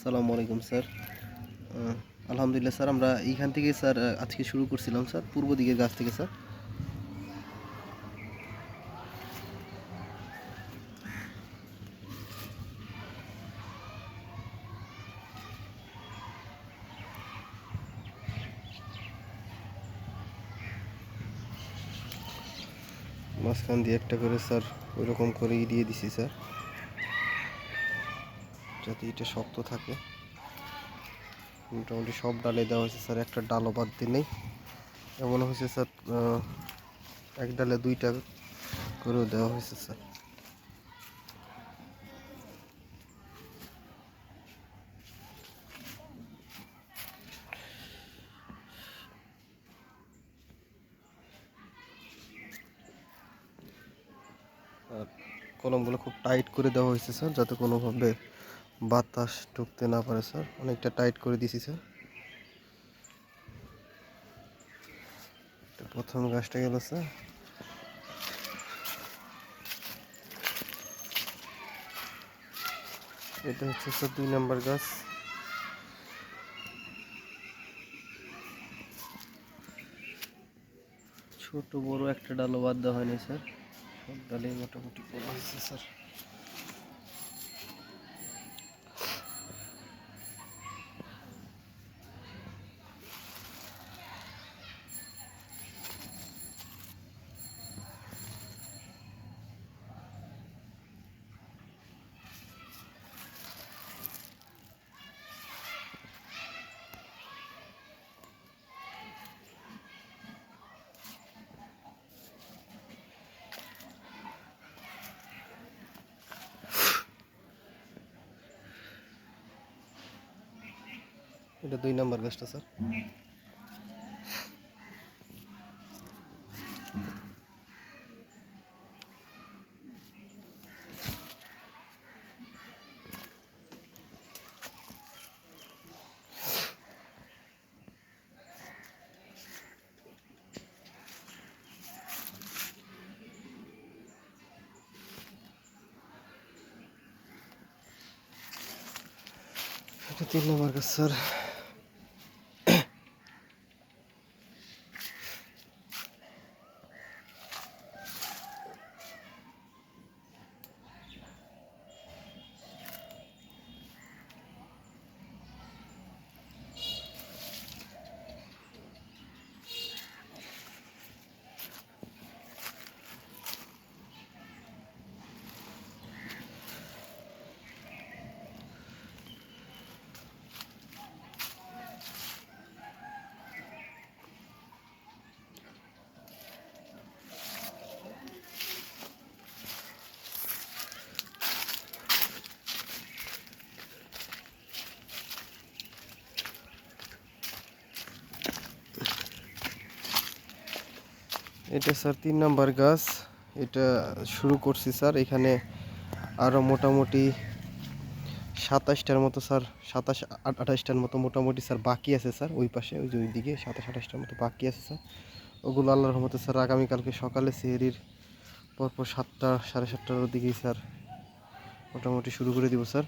আসসালামু আলাইকুম স্যার। আলহামদুলিল্লাহ স্যার, আমরা এইখান থেকে স্যার আজকে শুরু করছিলাম স্যার, পূর্ব দিকের গাছ থেকে স্যার। মাঝখান দিয়ে একটা করে স্যার ওইরকম করেই দিয়ে দিছি স্যার, যাতে এটা শক্ত থাকে। মোটামুটি সব ডালে দেওয়া হয়েছে স্যার, একটা ডালও বাদ দিয়ে নেই। এমন হয়েছে স্যার, এক ডালে 2টা করেও দেওয়া হয়েছে স্যার। আর কলমগুলো খুব টাইট করে দেওয়া হয়েছে স্যার, যাতে কোনোভাবে বাতাস ঢুকতে না পারে স্যার। অনেকটা টাইট করে দিছি স্যার। প্রথম গাছটা গেল স্যার, এটা হচ্ছে স্যার 2 নাম্বার গাছ। ছোট বড় একটা ডালও বাদ দেওয়া হয়নি স্যার, সব ডালেই মোটামুটি করা হয়েছে স্যার। এটা 2 নাম্বার গাছটা স্যার। এটা 3 নাম্বার গাছ স্যার। এটা স্যার 3 নাম্বার গাছ। এটা শুরু করছি স্যার, এখানে আরও মোটামুটি 27টার মতো স্যার, 27-28টার মতো মোটামুটি স্যার বাকি আছে স্যার। ওই পাশে ওই যে ওইদিকে 27-28টার মতো বাকি আছে স্যার। ওগুলো আল্লাহর রহমতে স্যার আগামীকালকে সকালে সেহরির পরপর 7টা 7:30টার দিকেই স্যার মোটামুটি শুরু করে দিব স্যার।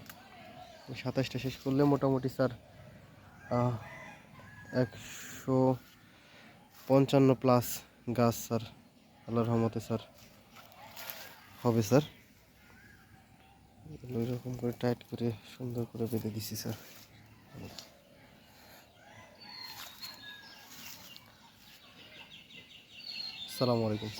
27টা শেষ করলে মোটামুটি স্যার 155+ গাছ স্যার আল্লাহর রহমতে স্যার হবে স্যার। ওই রকম করে টাইট করে সুন্দর করে বেঁধে দিছি স্যার। আসসালামু আলাইকুম।